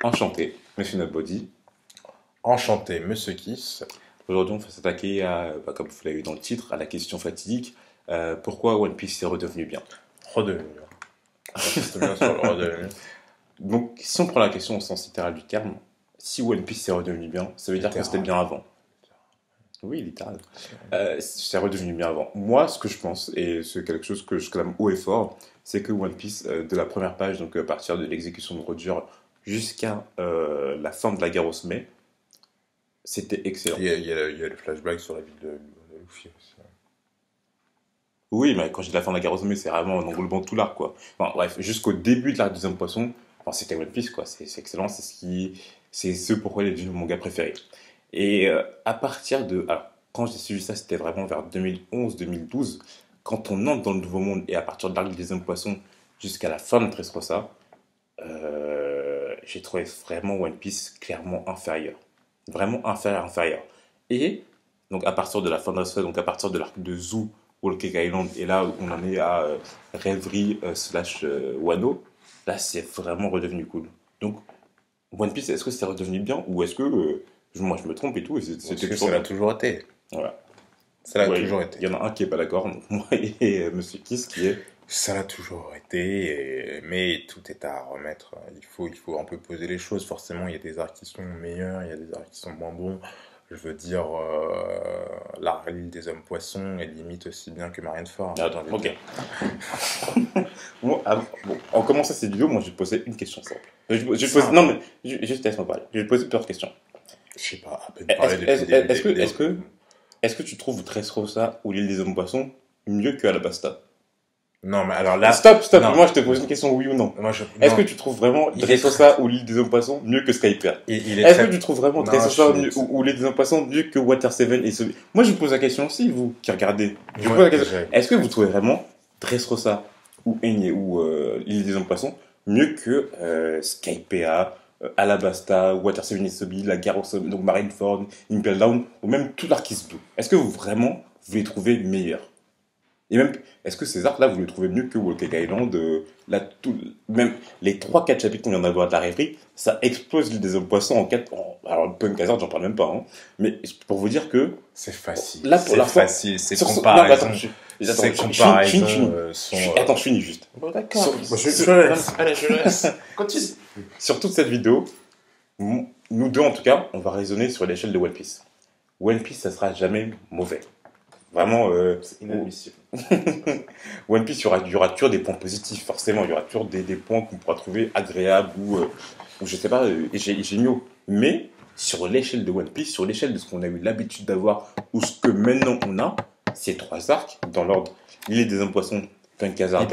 Enchanté, Monsieur Nobody. Enchanté, Monsieur Kiss. Aujourd'hui, on va s'attaquer à, comme vous l'avez vu dans le titre, à la question fatidique. Pourquoi One Piece est redevenu bien? Redevenu. Insiste bien sur le redevenu. Donc, si on prend la question au sens littéral du terme, si One Piece est redevenu bien, ça veut dire que c'était bien avant. Oui, littéral. C'est redevenu bien avant. Moi, ce que je pense, et c'est quelque chose que je clame haut et fort, c'est que One Piece, de la première page, donc à partir de l'exécution de Roger jusqu'à la fin de la guerre au sommet, c'était excellent. Il y a le flashback sur la ville de Luffy aussi. Oui, mais quand j'ai dit la fin de la guerre au sommet, c'est vraiment en englobant tout l'arc, quoi. Enfin, bref, jusqu'au début de l'arc deuxième poisson, enfin, c'était One Piece, quoi. C'est excellent, c'est ce pourquoi il est devenu mon manga préféré. Et à partir de, alors, quand j'ai suivi ça, c'était vraiment vers 2011-2012, quand on entre dans le nouveau monde et à partir de l'arc du deuxième poisson jusqu'à la fin de Dressrosa, j'ai trouvé vraiment One Piece clairement inférieur. Vraiment inférieur. Et, donc à partir de la fin de Dressrosa, donc à partir de l'arc de Zou, Whole Cake Island, et là on en est à Rêverie slash Wano, là c'est vraiment redevenu cool. Donc, One Piece, est-ce que c'est redevenu bien ou est-ce que moi je me trompe et tout et Parce que ça l'a toujours été. Voilà. Ça l'a Ouais, toujours été. il y en a un qui est pas d'accord, donc moi et Monsieur Kiss qui est. Ça l'a toujours été, mais tout est à remettre. Il faut un peu poser les choses. Forcément, il y a des arcs qui sont meilleurs, il y a des arcs qui sont moins bons. Je veux dire, l'île des hommes poissons est limite aussi bien que Marineford. Attends, ok. Bon, en commençant cette vidéo, moi je vais te poser une question simple. Non, mais juste laisse-moi parler. Je vais te poser plusieurs questions. Je sais pas, à peine parler depuis le début des vidéos. Est-ce que tu trouves Dressrosa ou l'île des hommes poissons mieux que Alabasta? Non, mais alors là. Stop. Non. Moi je te pose une question oui ou non. Est-ce que tu trouves vraiment Dressrosa ou l'île des hommes poissons mieux que Skypiea? Est-ce que tu trouves vraiment Dressrosa ou l'île des hommes poissons mieux que Water 7 et ce... Moi je vous pose la question aussi, vous qui regardez. Je vous pose la question. Est-ce que vous trouvez vraiment Dressrosa ou Eny ou l'île des hommes poissons mieux que Skypiea, Alabasta, Water 7 et Sobi, la guerre au sommet, donc Marineford, Impel Down, ou même tout l'Arkis Blue? Est-ce que vous les trouvez meilleurs? Et même, est-ce que ces arcs-là, vous les trouvez mieux que Whole Cake Island même les 3-4 chapitres qu'on vient d'avoir de la rêverie, ça explose l'île des hommes poissons en 4. Alors, Punk Hazard, j'en parle même pas. Hein, mais pour vous dire que. C'est facile. Là, pour la fois. C'est comparaison. Attends, je finis juste. Bon, d'accord. Allez, je laisse. Continue. Sur toute cette vidéo, nous deux en tout cas, on va raisonner sur l'échelle de One Piece. One Piece, ça sera jamais mauvais. Vraiment, c'est inadmissible. One Piece, il y aura toujours des points positifs, forcément. Il y aura toujours des points qu'on pourra trouver agréables ou je sais pas, géniaux. Mais sur l'échelle de One Piece, sur l'échelle de ce qu'on a eu l'habitude d'avoir ou ce que maintenant on a, ces 3 arcs, dans l'ordre, l'île des hommes poissons, Punk Hazard,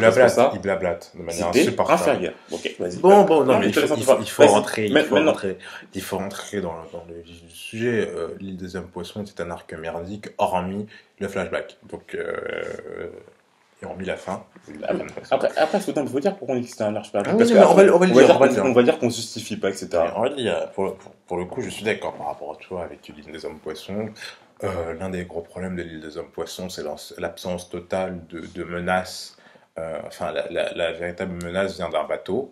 il blablate de manière insupportable. Inférieure. Ok, vas-y. Bon, non, mais il faut rentrer dans le vif du sujet. L'île des hommes poissons était un arc merdique, hormis le flashback. Donc, et hormis la fin. Après, il faut dire pourquoi on dit que c'était un arc merdique. Parce qu'on on va dire qu'on justifie pas, etc. On va dire, pour le coup, je suis d'accord par rapport à toi avec l'île des hommes poissons. L'un des gros problèmes de l'île des hommes poissons, c'est l'absence totale de menaces. Enfin, la véritable menace vient d'un bateau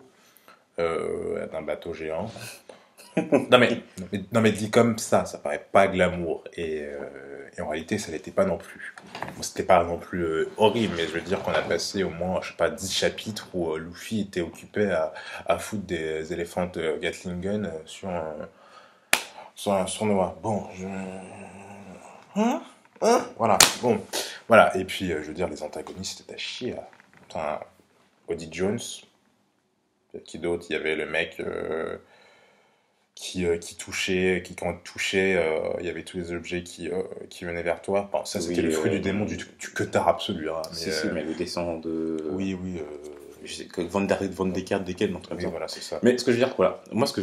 géant. non mais dit comme ça paraît pas glamour et en réalité ça l'était pas non plus. Bon, c'était pas non plus horrible, mais je veux dire qu'on a passé au moins, je sais pas, 10 chapitres où Luffy était occupé à foutre des éléphants Gatling Gun sur un sournois. Bon, voilà, et puis je veux dire, les antagonistes étaient à chier. Putain, Oddie Jones, qui d'autre? Il y avait le mec qui touchait, quand il touchait, il y avait tous les objets qui venaient vers toi. Bon, ça, c'était le fruit du démon du queutard absolu. Hein, mais le descend de. Oui. Van Descartes, Descartes, non, comme ça. Voilà, c'est ça. Mais ce que je veux dire, voilà, moi, ce que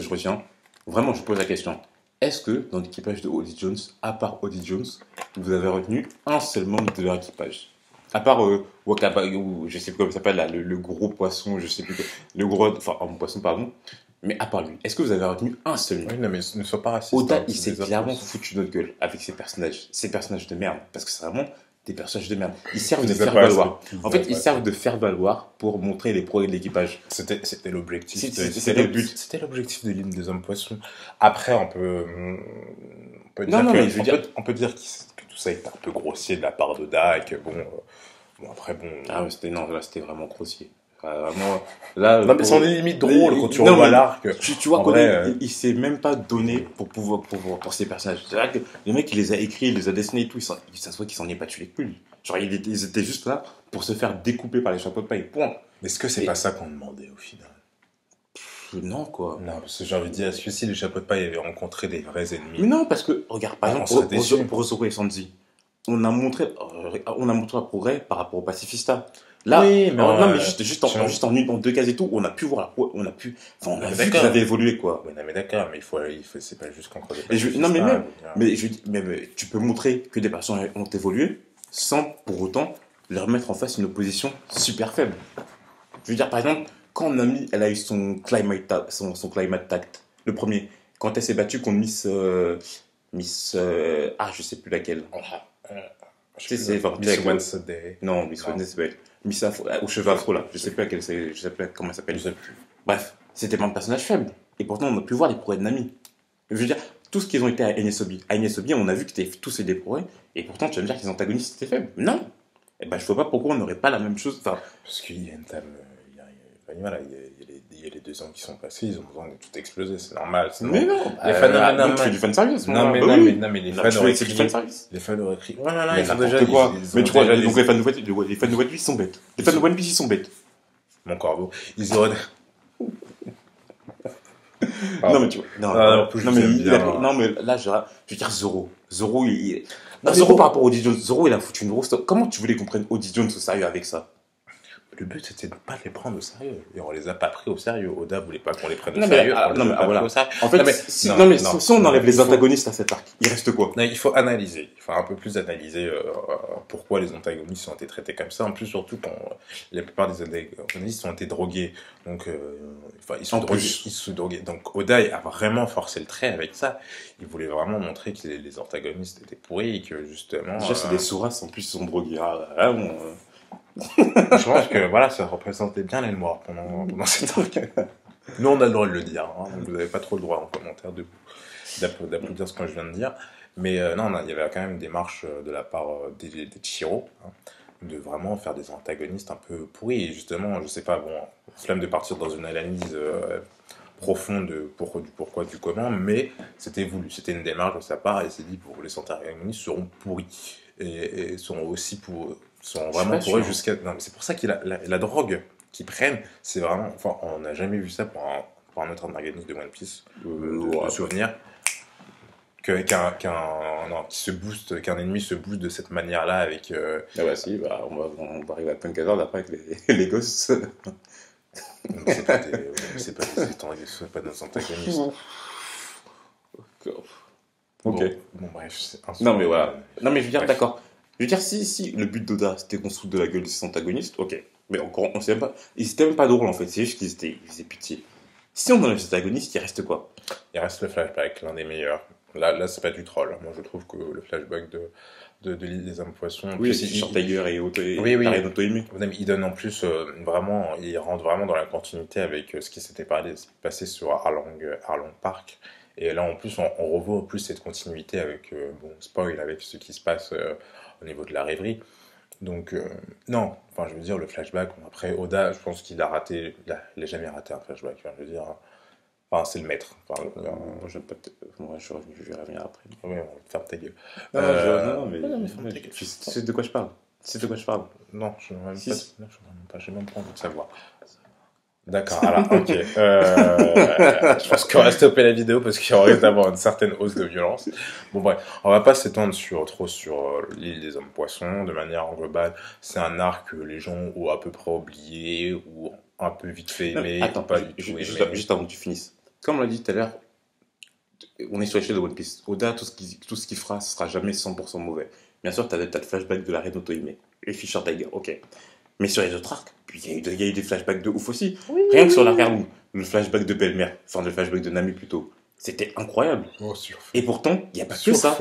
je retiens, vraiment, je pose la question. Est-ce que, dans l'équipage de Oddie Jones, à part Oddie Jones, vous avez retenu un seul membre de leur équipage? À part Wakaba, ou je sais plus comment il s'appelle, là, le gros poisson, je sais plus quoi, le gros, enfin, un poisson, pardon. Mais à part lui, est-ce que vous avez retenu un seul nom? Oui, non, mais ne sois pas raciste. Oda, il s'est clairement foutu de notre gueule avec ces personnages de merde. Parce que c'est vraiment des personnages de merde. Ils servent de faire valoir. En fait, ils servent de faire valoir pour montrer les progrès de l'équipage. C'était l'objectif. C'était le but. C'était l'objectif de l'île des hommes poissons. Après, on peut dire que tout ça est un peu grossier de la part d'Oda et que bon, après bon. Ah mais c'était vraiment grossier. Vraiment, là, non mais c'en est limite drôle quand tu revois l'arc. Tu vois il s'est même pas donné pour ces personnages. C'est vrai que le mec il les a écrits, il les a dessinés et tout, ça se voit qu'il s'en est pas tué les couilles. Genre ils étaient juste là pour se faire découper par les chapeaux de paille. Point. Mais est-ce que c'est pas ça qu'on demandait au final? Non quoi. Non parce que j'ai envie de dire, est-ce que si les chapeaux de paille avaient rencontré des vrais ennemis? Mais non parce que regarde par exemple pour Zoro et Sanji, on a montré un progrès par rapport au pacifista. Là, oui, mais juste en 2 cases et tout, on a vu qu'ils avaient évolué, quoi. Oui, non, mais d'accord, mais c'est pas juste qu'on croise. Mais tu peux montrer que des personnes ont évolué sans pour autant leur mettre en face une opposition super faible. Je veux dire, par exemple, quand Nami, elle a eu son climate tact, le premier, quand elle s'est battue contre Miss, je sais plus laquelle. Miss Wednesday. Non, Miss Wednesday. Miss au cheveux afro là, je sais plus comment elle s'appelle. Je sais plus. Bref, c'était pas un personnage faible. Et pourtant, on a pu voir les progrès de Nami. Je veux dire, tout ce qu'ils ont été à Enesobi. À Enesobi, on a vu que c'était tous des progrès. Et pourtant, tu vas me dire que les antagonistes étaient faibles. Non. Eh ben, je vois pas pourquoi on n'aurait pas la même chose. Enfin, parce qu'il y a une table. Il y a les 2 ans qui sont passés, ils ont besoin de tout exploser, c'est normal. Mais non, les fans tu fais du fan service. Non, mais les fans auraient crié. Les fans auraient crié. Oh là là, ils sont déjà quoi. Mais tu vois, donc les fans de One Piece sont bêtes. Les fans de One Piece, ils sont bêtes. Mon corbeau, ils auraient. Non, mais tu vois. Non, mais là, je veux dire Zoro. Zoro, par rapport à Oda Jones, Zoro, il a foutu une grosse. Comment tu voulais qu'on prenne Oda Jones au sérieux avec ça? Le but c'était de ne pas les prendre au sérieux. Et on les a pas pris au sérieux. Oda voulait pas qu'on les prenne au sérieux. Voilà. En fait, si on enlève les antagonistes à cet arc, il reste quoi? Non, il faut analyser. Il faut un peu plus analyser pourquoi les antagonistes ont été traités comme ça. En plus, surtout quand la plupart des antagonistes ont été drogués. Donc, ils se droguaient. Donc, Oda a vraiment forcé le trait avec ça. Il voulait vraiment montrer que les antagonistes étaient pourris et que justement. Déjà, c'est des sourasses en plus, ils sont drogués. Je pense que voilà, ça représentait bien les noirs pendant cet arc. Nous, on a le droit de le dire. Hein, donc vous n'avez pas trop le droit en commentaire d'applaudir ce que je viens de dire. Mais non, il y avait quand même une démarche de la part des Chihiro, hein, de vraiment faire des antagonistes un peu pourris. Et justement, je sais pas, flemme de partir dans une analyse profonde du pourquoi, du comment, mais c'était voulu. C'était une démarche de sa part et c'est dit pour les antagonistes seront pourris et seront aussi sont vraiment pour eux jusqu'à. Non, mais c'est pour ça qu'il a la drogue qu'ils prennent, c'est vraiment. Enfin, on n'a jamais vu ça pour un autre antagoniste de One Piece, de souvenir. Qu'un ennemi se booste de cette manière-là avec. Ah bah si, on va arriver à Punk Hazard après avec les gosses. c'est pas nos antagonistes. Ok. Bon, bref. Non, mais voilà. Non, mais je veux dire, d'accord. Je veux dire, si le but d'Oda c'était qu'on se foute de la gueule de ses antagonistes, ok. Mais encore, on sait même pas. Ils étaient même pas drôles en fait, c'est juste qu'ils faisaient pitié. Si on enlève les antagonistes, il reste quoi? Il reste le flashback, l'un des meilleurs. Là c'est pas du troll. Moi je trouve que le flashback de l'île des hommes poissons. Oui, c'est sur Tiger et Auto-Aimé. Il donne en plus vraiment, il rentre vraiment dans la continuité avec ce qui s'était passé sur Arlong Park. Et là en plus, on revoit en plus cette continuité avec, spoil, avec ce qui se passe au niveau de la rêverie. Donc, non, enfin, je veux dire, le flashback, après, Oda, je pense qu'il a raté, il a jamais raté un flashback, je veux dire, enfin, c'est le maître. Enfin, moi, je vais revenir après. Oui, on va faire ta gueule. Non, mais tu sais de quoi je parle? Non, je ne j'ai même pas envie de savoir. D'accord, alors, ok. Je pense qu'on va stopper la vidéo parce qu'il risque d'avoir une certaine hausse de violence. Bon, bref, on va pas s'étendre trop sur l'île des hommes poissons de manière globale. C'est un arc que les gens ont à peu près oublié ou un peu vite fait aimé. Attends, juste avant que tu finisses. Comme on l'a dit tout à l'heure, on est sur l'échelle de One Piece. Oda, tout ce qu'il fera, ce sera jamais 100% mauvais. Bien sûr, t'as le flashback de la reine Auto-Aimé et Fisher Tiger, ok. Mais sur les autres arcs, puis il y a eu des flashbacks de ouf aussi. Oui, rien que sur la Ferme, le flashback de Belle-Mère, enfin le flashback de Nami plutôt, c'était incroyable. Oh, et pourtant, il n'y a pas que ça.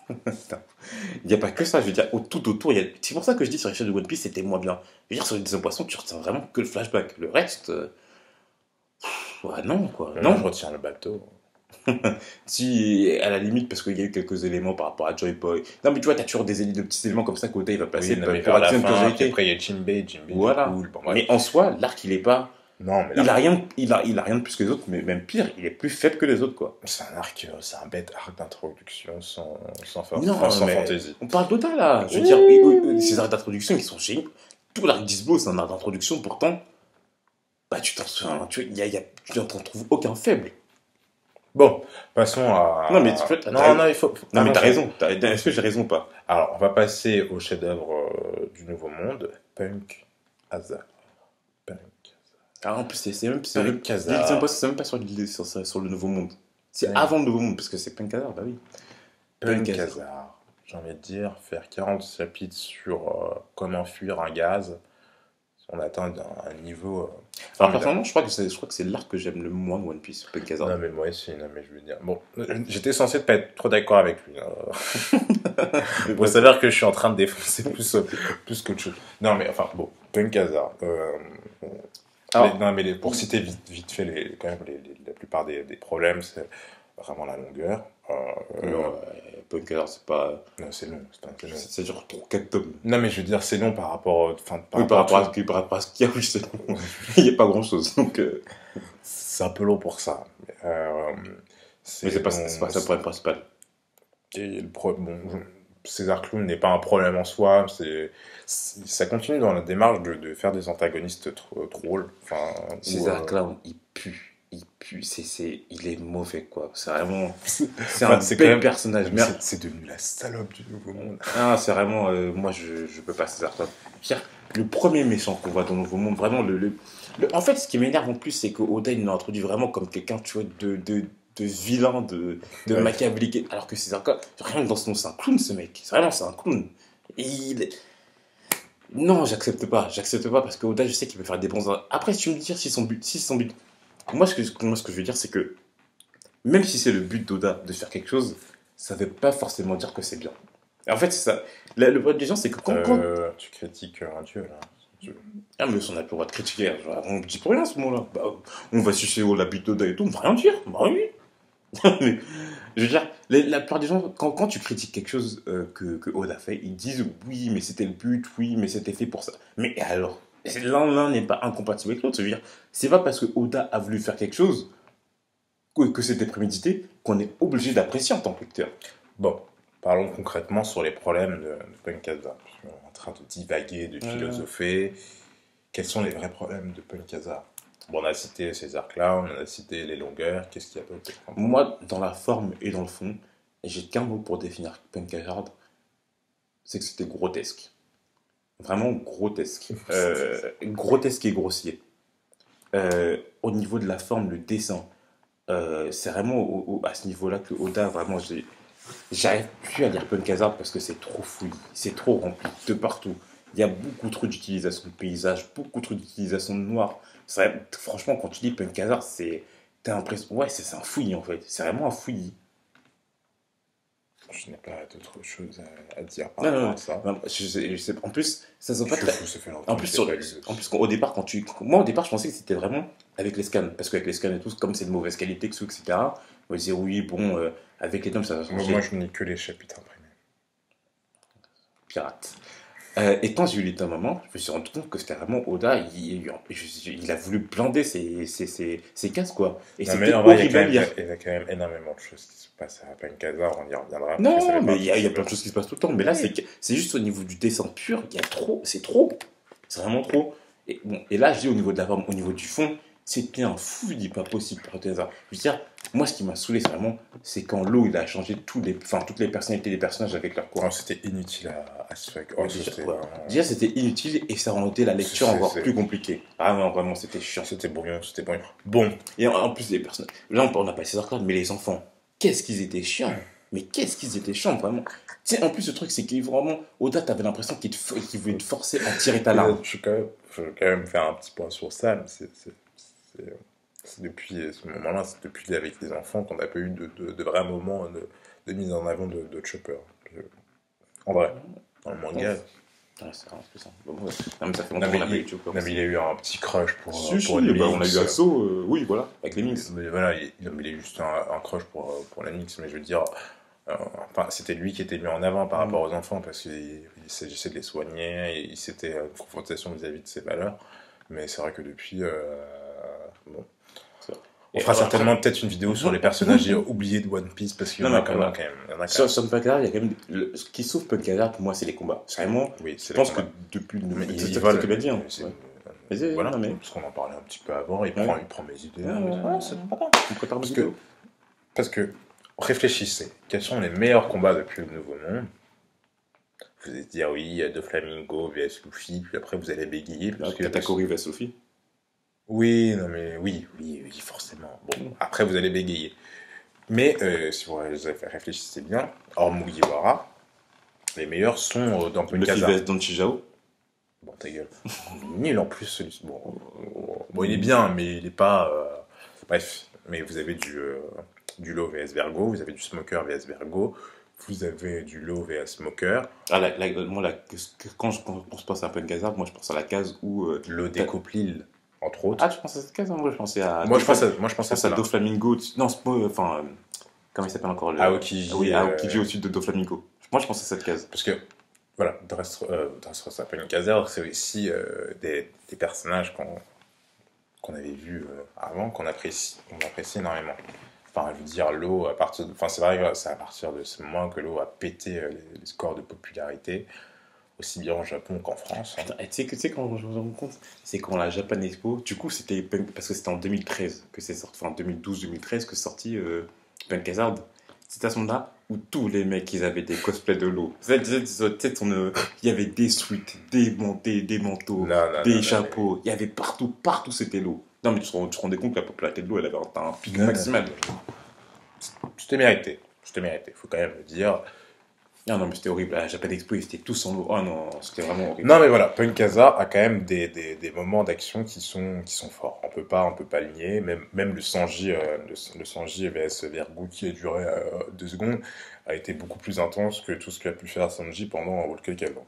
Il n'y a pas que ça, je veux dire, tout autour, c'est pour ça que je dis sur l'échelle de One Piece, c'était moins bien. Je veux dire, sur les deuxième poisson, tu retiens vraiment que le flashback. Le reste, ouais, non, quoi. Non, je retiens le bateau. Si, à la limite, parce qu'il y a eu quelques éléments par rapport à Joy Boy. Non, mais tu vois, t'as toujours de petits éléments comme ça qu'Oda il va placer pour la fin, après il y a Jinbei voilà. Cool. Bon, mais en soi, l'arc il est pas. Non, mais il a rien de plus que les autres, mais même pire, il est plus faible que les autres, quoi. C'est un arc, c'est un bête arc d'introduction sans fantaisie. On parle d'Oda là. Je veux dire, ces arcs d'introduction ils sont géniaux. Tout l'arc d'Isbo c'est un arc d'introduction, pourtant, bah tu t'en trouves aucun faible. Bon, passons à. Non, mais il faut. Non, mais t'as raison. Est-ce que j'ai raison ou pas? Alors, on va passer au chef-d'œuvre du Nouveau Monde, Punk Hazard. Alors, en plus, c'est même pas sur le Nouveau Monde. C'est avant le Nouveau Monde, parce que c'est Punk Hazard, bah oui. Punk Hazard. J'ai envie de dire, faire 40 chapitres sur comment fuir un gaz. On atteint un niveau. Alors, personnellement, je crois que c'est l'arc que j'aime le moins de One Piece, Punk Hazard. Non, mais moi aussi, mais je veux dire. Bon, j'étais censé pas être trop d'accord avec lui. Il faut savoir que je suis en train de défoncer plus qu'autre chose. Non, mais enfin, bon, Punk Hazard. Pour citer vite fait quand même la plupart des problèmes, c'est vraiment la longueur. Punk Hazard, c'est pas. Non, c'est long. C'est genre 4 tomes. Non, mais je veux dire, c'est long par rapport par rapport à ce qu'il y a, oui, c'est long. Il n'y a pas grand chose. Donc, c'est un peu long pour ça. Mais c'est pas ça le problème principal. Et César Clown n'est pas un problème en soi. Ça continue dans la démarche de faire des antagonistes drôles. César Clown, il pue. Il est mauvais, quoi. C'est vraiment. C'est un bel personnage. C'est devenu la salope du Nouveau Monde. Ah, c'est vraiment. Moi, je peux pas César Clown. Le premier méchant qu'on voit dans le Nouveau Monde, vraiment. En fait, ce qui m'énerve en plus, c'est que Oda, il nous introduit vraiment comme quelqu'un, tu vois, de vilain, de machiavélique. Alors que César Clown, rien que dans son nom, c'est un clown, ce mec. C'est un clown. Non, j'accepte pas parce que Oda, je sais qu'il peut faire des bons. Après, si tu me dis si son but. Moi, ce que je veux dire, c'est que même si c'est le but d'Oda de faire quelque chose, ça veut pas forcément dire que c'est bien. Et en fait, c'est ça. Le problème des gens, c'est que quand. Tu critiques un dieu, là. Ah, mais on n'a pas le droit de critiquer. On dit pour rien à ce moment-là. Bah, on va sucer la bite d'Oda et tout, on va rien dire. Bah oui. Mais, je veux dire, la plupart des gens, quand tu critiques quelque chose que Oda fait, ils disent oui, mais c'était le but, oui, mais c'était fait pour ça. Mais alors, l'un n'est pas incompatible avec l'autre. Je veux dire, c'est pas parce que Oda a voulu faire quelque chose que c'était prémédité qu'on est obligé d'apprécier en tant que lecteur. Bon, parlons concrètement sur les problèmes de Punk Hazard. On est en train de divaguer, de philosopher. Quels sont les vrais problèmes de Punk Hazard? Bon, on a cité César Clown, on a cité les longueurs. Qu'est-ce qu'il y a d'autre? Moi, dans la forme et dans le fond, j'ai qu'un mot pour définir Punk Hazard, c'est que c'était grotesque. Vraiment grotesque. Grotesque et grossier. Au niveau de la forme, le dessin, c'est vraiment à ce niveau-là que Oda, vraiment, j'arrive plus à lire Punk Hazard parce que c'est trop fouillis, c'est trop rempli de partout. Il y a beaucoup trop d'utilisation de paysages, beaucoup trop d'utilisation de noir. Franchement, quand tu lis Punk Hazard, t'as l'impression. Ouais, c'est un fouillis en fait. C'est vraiment un fouillis. Je n'ai pas d'autre chose à dire par rapport à ça. Non, je sais, en plus, ça se voit pas très. En plus, au départ, moi, au départ, je pensais que c'était vraiment avec les scans. Parce qu'avec les scans et tout, comme c'est de mauvaise qualité, etc., on va dire oui, bon, avec les tomes, ça va changer. Moi, je n'ai que les chapitres imprimés. Pirate. Et quand j'ai eu les tomes à main, je me suis rendu compte que c'était vraiment Oda, il a voulu blinder ses cases, quoi. Et c'était horrible à lire. Il y a quand même énormément de choses qui se passent à Punk Hazard, on y reviendra. Non, mais il y a plein de choses qui se passent tout le temps. Mais là, c'est juste au niveau du dessin pur, c'est trop. C'est vraiment trop. Et là, je dis au niveau de la forme, au niveau du fond, c'était un fouillis pas possible pour Punk Hazard. Je veux dire, moi, ce qui m'a saoulé, c'est quand l'eau, il a changé toutes les personnalités des personnages avec leur courant. C'était inutile à se faire. Déjà, c'était inutile et ça rendait la lecture encore plus compliquée. Ah non, vraiment, c'était chiant. C'était brouillon. Bon. Et en plus, les personnages. Là, on n'a pas César Clown, mais les enfants, qu'est-ce qu'ils étaient chiants. Mais qu'est-ce qu'ils étaient chiants, vraiment. Tu sais, en plus, le truc, c'est qu'il vraiment, Oda, t'avais l'impression qu'il voulait te forcer à tirer ta larme. Je veux quand même faire un petit point sur ça, mais c'est depuis ce moment-là, c'est depuis avec les enfants qu'on n'a pas eu de vrais moments de mise en avant de Chopper. En vrai, dans le manga. Ouais, c'est ça. Bon, ouais. Non, mais ça fait longtemps qu'on a vu YouTube. Non, mais il a eu un petit crush pour une mix. On a eu Asso, oui, voilà, avec les mix. Mais voilà, il a juste un crush pour la mix, mais je veux dire, enfin, c'était lui qui était mis en avant par rapport aux enfants parce qu'il s'agissait de les soigner, et c'était une confrontation vis-à-vis de ses valeurs. Mais c'est vrai que depuis, bon. On fera certainement peut-être une vidéo sur les personnages oubliés de One Piece parce qu'il y en a quand même. Sur Punk Hazard, il y a quand même. Ce qui sauve Punk Hazard, pour moi, c'est les combats. Vraiment, je pense que depuis. C'est ça que tu l'as dit. Voilà, parce qu'on en parlait un petit peu avant, il prend mes idées. C'est pas grave. On prépare mes vidéos. Parce que, réfléchissez, quels sont les meilleurs combats depuis le Nouveau Monde? Vous allez dire, oui, il y a Doflamingo vs Luffy, puis après vous allez bégayer. Katakuri vs Luffy. Oui, non mais oui, forcément. Bon, après vous allez bégayer. Mais si vous réfléchissez bien, hors Mugiwara, les meilleurs sont dans Punk Hazard. Luffy vs Don Chijao. Bon, ta gueule. Nul en plus, celui-ci. Bon, il est bien, mais il est pas... Bref, mais vous avez du Law vs Vergo, vous avez du Smoker vs Vergo, vous avez du Law vs Smoker. Moi, quand je pense à Punk Hazard, moi je pense à la case où... Law découpe l'île, entre autres. Ah, tu penses à cette case? Moi je pensais à... Moi je pense à ça. Doflamingo... Non, enfin... Comment il s'appelle encore Aokiji. Oui, Aokiji au sud de Doflamingo. Moi je pense à cette case. Parce que... Voilà, Dressrosa Punk Hazard, c'est aussi des personnages qu'on avait vus avant, qu'on apprécie énormément. Enfin, je veux dire, Law, c'est vrai que c'est à partir de ce moment que Law a pété les scores de popularité, aussi bien au Japon qu'en France. Putain, tu sais quand je me rends compte, c'est quand la Japan Expo, du coup c'était parce que c'était en 2013 que c'est sorti, enfin 2012-2013 que c'est sorti Punk Hazard. C'était à ce moment-là où tous les mecs, ils avaient des cosplays de Law. Il y avait des suites, des manteaux, des chapeaux. Il y avait partout c'était Law. Non, mais tu te rendais compte que la popularité de Law, elle avait un pic maximal. Je t'ai mérité. Faut quand même le dire. Ah non, mais c'était horrible. À la Japan Expo, ils étaient tous en Law. Oh non, c'était vraiment horrible. Non, mais voilà, Punk Hazard a quand même des moments d'action qui sont forts. On peut pas le nier. Même le Sanji vs Vergo qui a duré 2 secondes a été beaucoup plus intense que tout ce qu'a pu faire Sanji pendant Whole Cake avant.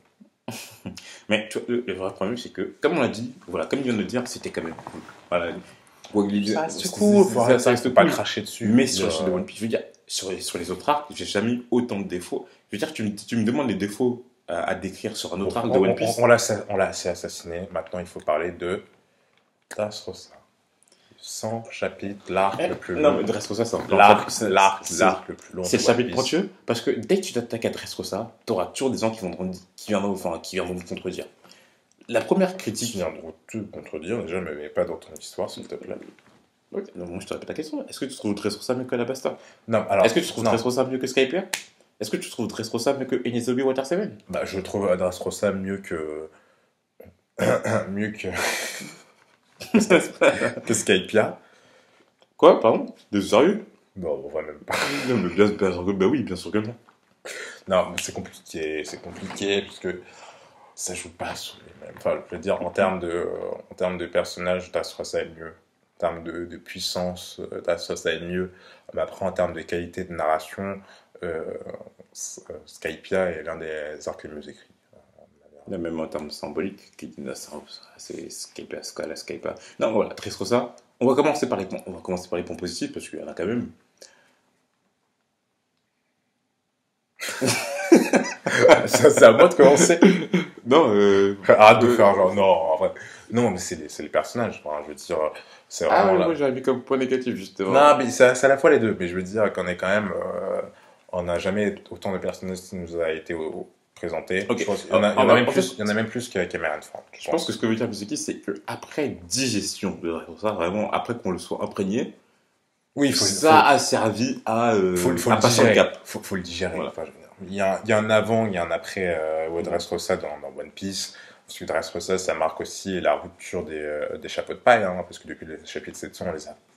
Mais tu vois, le vrai problème, c'est que, comme on l'a dit, voilà, comme il vient de le dire, c'était quand même cool. Voilà. Ça reste cool, ça reste pas cracher dessus. Mais sur le de One Piece, je veux dire, sur les autres arcs, j'ai jamais eu autant de défauts. Je veux dire, tu me demandes les défauts à décrire sur un autre arc de One Piece. On l'a assez assassiné. Maintenant, il faut parler de Dressrosa. 100 chapitres, l'arc le plus long. Non, mais Dressrosa, c'est l'arc le plus long. C'est le chapitre pointueux, parce que dès que tu t'attaques à Dressrosa, tu auras toujours des gens qui viendront te contredire. La première critique... Qui viendront te contredire, déjà, mais pas dans ton histoire, s'il te plaît. Ok, donc moi je te répète la question. Est-ce que tu trouves Dressrosa mieux que Alabasta? Non, alors... Est-ce que tu trouves Dressrosa mieux que Skypiea? Est-ce que tu trouves Dressrosa mieux que Enisobi Water 7? Bah, je trouve Dressrosa mieux que... que Skypiea. Quoi, pardon? De sérieux? Non, on va même pas. Non, mais bien sûr que non. Non, mais c'est compliqué, parce que ça joue pas sur les mêmes. Enfin, je veux dire, en termes de personnages, Dressrosa est mieux. En termes de puissance, Dressrosa est mieux. Mais après, en termes de qualité de narration, Skypiea est l'un des arcs les mieux écrits. Même en termes symboliques, c'est Skypiea. Non, voilà, Dressrosa. On va commencer par les points positifs, parce qu'il y en a quand même. Ça, c'est à moi de commencer. Non, arrête de faire genre, non, en vrai. Non, mais c'est les personnages, enfin, je veux dire, c'est vraiment... moi j'avais mis comme point négatif, justement. Non, mais c'est à la fois les deux, mais je veux dire qu'on est quand même... on n'a jamais autant de personnages qui nous a été présentés. Okay. Il y en a même plus qu'à Cameron Frank. Je pense que ce que veut dire Mizeki, c'est qu'après digestion de Dressrosa, vraiment, après qu'on le soit imprégné, oui, ça a servi à passer le cap. Faut le digérer. Voilà. Enfin, il y a un avant, il y a un après Dressrosa dans One Piece. Parce que Dressrosa, ça marque aussi la rupture des chapeaux de paille, hein, parce que depuis le chapitre 700,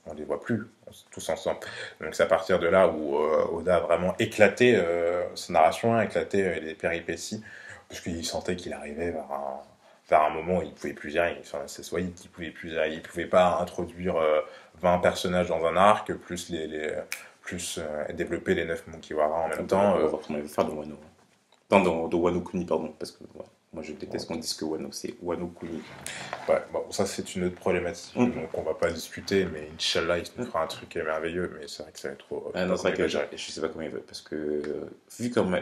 on les voit plus, tous ensemble. Donc c'est à partir de là où Oda a vraiment éclaté sa narration, éclaté les péripéties, parce qu'il sentait qu'il arrivait vers un moment où il pouvait plus gérer. Enfin, c'est soit il pouvait plus gérer, il pouvait pas introduire 20 personnages dans un arc, plus développer les 9 Mugiwara en même temps. On va voir comment il va faire de Wano. Enfin, dans Wano Kuni, pardon, parce que moi je déteste qu'on dise que Wano, c'est Wano Kuni. Ouais, bon, ça c'est une autre problématique, donc on va pas discuter, mais Inch'Allah, il nous fera un truc merveilleux, mais c'est vrai que ça va être trop... non, c'est vrai que je sais pas comment il veut, parce que, vu comme...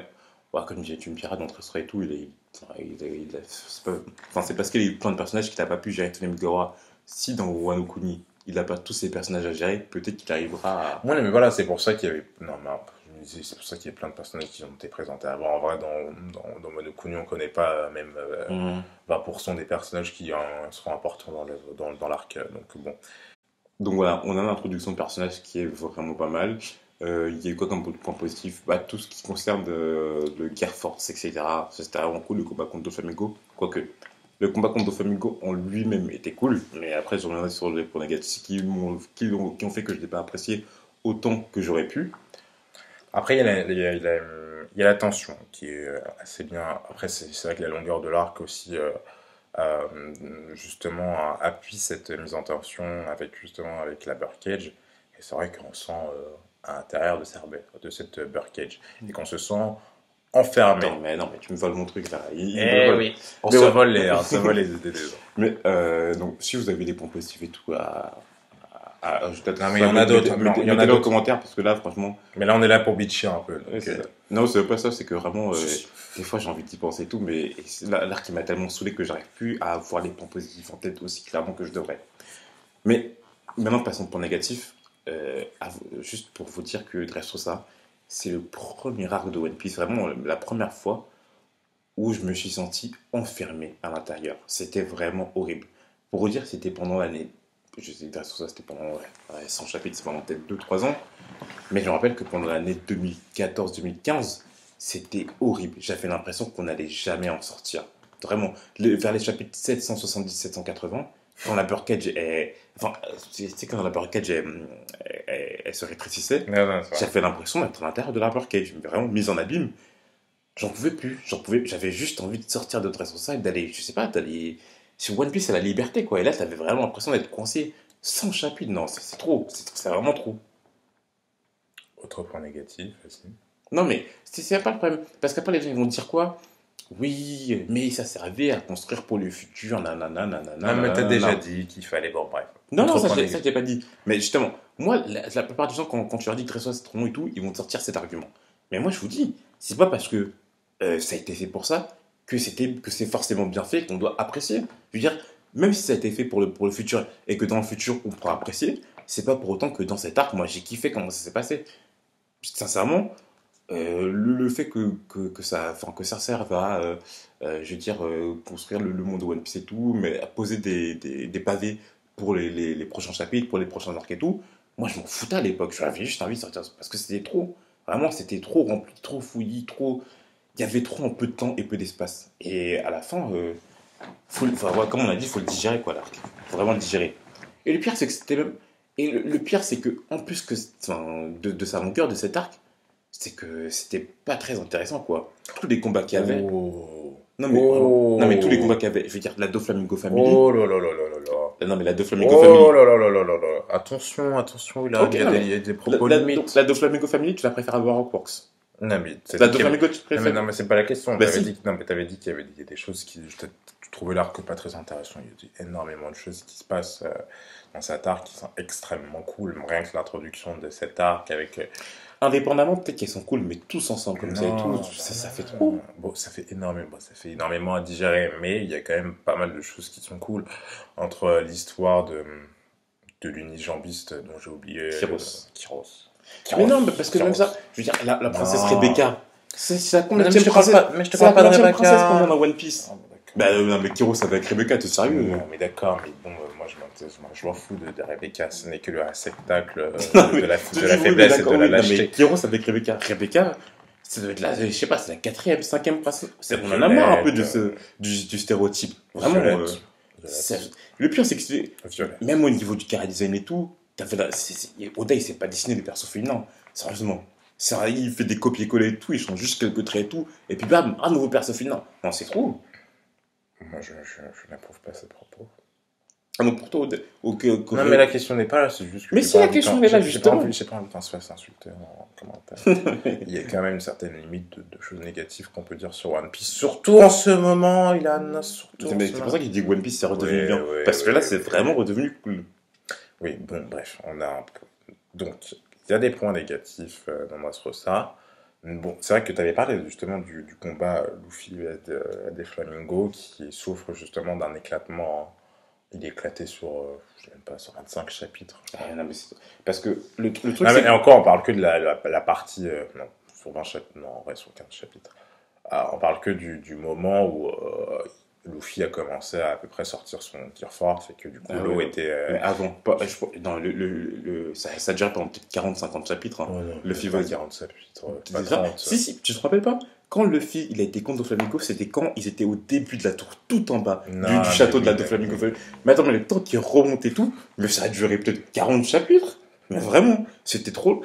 comme tu me diras dans Trustray et tout, c'est parce qu'il y a eu plein de personnages qu'il n'a pas pu gérer Tonemigawara. Si dans Wano Kuni, il n'a pas tous ces personnages à gérer, peut-être qu'il arrivera à... Ouais, mais voilà, c'est pour ça qu'il y avait... Non, mais c'est pour ça qu'il y a plein de personnages qui ont été présentés avant. En vrai, dans Wano Kuni, on connaît pas même 20% des personnages qui seront importants dans l'arc. Donc voilà, on a l'introduction de personnages qui est vraiment pas mal. Il y a eu quoi comme point positif? Tout ce qui concerne le Gear Force, etc. Ça c'était vraiment cool, le combat contre Doflamingo. Quoique, le combat contre Doflamingo en lui-même était cool, mais après je reviendrai sur les points négatifs qui ont fait que je ne l'ai pas apprécié autant que j'aurais pu. Après, il y a la tension qui est assez bien. Après, c'est vrai que la longueur de l'arc aussi, justement, appuie cette mise en tension avec la Birdcage. Et c'est vrai qu'on sent à l'intérieur de cette Birdcage. Et qu'on se sent enfermé. Non, mais tu me voles mon truc là. Oui, on se vole les idées des autres. Mais donc, si vous avez des points positifs et tout non, mais il y en a d'autres. Il y en a d'autres commentaires parce que là, franchement. Mais là, on est là pour bitcher un peu. Non, c'est pas ça, c'est que vraiment, des fois, j'ai envie d'y penser et tout, mais l'arc qui m'a tellement saoulé que j'arrive plus à avoir les points positifs en tête aussi clairement que je devrais. Mais maintenant, passons au point négatif. Juste pour vous dire que Dressrosa, c'est le premier arc de One Piece, vraiment la première fois où je me suis senti enfermé à l'intérieur. C'était vraiment horrible. Pour vous dire, c'était pendant l'année. Je sais que ça, c'était pendant 100 chapitres, c'est pendant peut-être 2-3 ans. Mais je me rappelle que pendant l'année 2014-2015, c'était horrible. J'avais l'impression qu'on n'allait jamais en sortir. Vraiment, vers les chapitres 770-780, quand la Birdcage est... Enfin, tu sais, quand la Birdcage elle se rétrécissait, j'avais l'impression d'être à l'intérieur de la Birdcage. Vraiment mise en abîme. J'en pouvais plus. J'avais juste envie de sortir de Dressrosa et d'aller, je sais pas, d'aller... Sur One Piece, c'est la liberté, quoi. Et là, t'avais vraiment l'impression d'être coincé 100 chapitres. Non, c'est trop. C'est vraiment trop. Autre point négatif aussi. Non, mais c'est pas le problème. Parce qu'après, les gens ils vont dire quoi? Oui, mais ça servait à construire pour le futur, nanana. Non, mais t'as déjà dit qu'il fallait. Bon, bref. Non, ça, je l'ai pas dit. Mais justement, moi, la plupart des gens, quand tu leur dis que Dressrosa c'est trop long et tout, ils vont te sortir cet argument. Mais moi, je vous dis, c'est pas parce que ça a été fait pour ça que c'est forcément bien fait, qu'on doit apprécier. Je veux dire, même si ça a été fait pour le futur et que dans le futur on pourra apprécier, c'est pas pour autant que dans cet arc, moi j'ai kiffé comment ça s'est passé. Sincèrement, le fait que Cersei va, je veux dire, construire le monde de One Piece et tout, mais à poser des pavés pour les prochains chapitres, pour les prochains arcs et tout, moi je m'en foutais à l'époque. J'avais juste envie de sortir parce que c'était trop. Vraiment, c'était trop rempli, trop fouillis, trop. Il y avait trop en peu de temps et peu d'espace. Et à la fin, comme on a dit, il faut le digérer, quoi, l'arc. Il faut vraiment le digérer. Et le pire, c'est que c'était même... Et le pire, c'est que, en plus que, de sa longueur, de cet arc, c'est que c'était pas très intéressant, quoi. Tous les combats qu'il y avait... Non, mais tous les combats qu'il y avait, je veux dire, la Doflamingo Family... Oh là là là là là là. Non, mais la Doflamingo Family... Oh là là là là là là. Attention, il y a des propos limites. La Doflamingo Family, tu la préfères à Rockworks? Non, mais la Doflamingo, tu préfères? Non, mais c'est pas la question. T'avais dit qu'il y avait des choses qui... Tu trouvais l'arc pas très intéressant. Il y a énormément de choses qui se passent dans cet arc qui sont extrêmement cool. Rien que l'introduction de cet arc avec... Indépendamment, peut-être qu'elles sont cool, mais tous ensemble comme ça et tout, ça fait trop. Bon, ça fait énormément à digérer, mais il y a quand même pas mal de choses qui sont cool. Entre l'histoire de l'unijambiste dont j'ai oublié... Kyros. Mais non, parce que même ça, je veux dire, la princesse Rebecca, c'est la combien de princesse qu'on a dans One Piece? Non, mais Kyros avec Rebecca, t'es sérieux? Non, mais d'accord, mais bon, moi je m'en fous de Rebecca, ce n'est que le réceptacle de la faiblesse et de la lâcheté. Mais Kyros avec Rebecca, ça doit être la, je sais pas, c'est la 4e, 5e princesse. On en a marre un peu du stéréotype. Vraiment. Le pire, c'est que même au niveau du chara design et tout, Oda, il sait pas dessiner des persos féminins. Sérieusement. Il fait des copier-coller et tout, il change juste quelques traits et tout, et puis bam, un nouveau perso féminin. Non, c'est trop. Moi, je n'approuve pas ce propos. Ah non, pour toi, non, mais la question n'est pas là, c'est juste que... Mais si la question est là, justement. J'ai pas envie qu'on se fasse insulter en commentaire. Il y a quand même une certaine limite de choses négatives qu'on peut dire sur One Piece. Surtout en ce moment, il a... C'est pour ça qu'il dit que One Piece, c'est redevenu bien. Parce que là, c'est vraiment redevenu cool. Oui, bon, bref, on a un peu... Donc, il y a des points négatifs dans Dressrosa. Bon, c'est vrai que tu avais parlé justement du combat Luffy des Flamingos qui souffre justement d'un éclatement... Il est éclaté sur, je sais même pas, sur 25 chapitres. Non, mais parce que le truc, c'est... Et encore, on parle que de la partie... non, sur 20 chapitres. Non, en vrai, sur 15 chapitres. On parle que du moment où Luffy a commencé à peu près sortir son tir fort, c'est que du coup, l'eau était... Mais avant, non, ça durait pendant peut-être 40-50 chapitres. Hein. Oh non, Luffy va 40 chapitres. Si, tu te rappelles pas? Quand Luffy il a été contre Doflamingo, c'était quand ils étaient au début de la tour, tout en bas du château de la Doflamingo. Mais attends, mais le temps qu'il remontait tout, mais ça a duré peut-être 40 chapitres. Mais vraiment, c'était trop.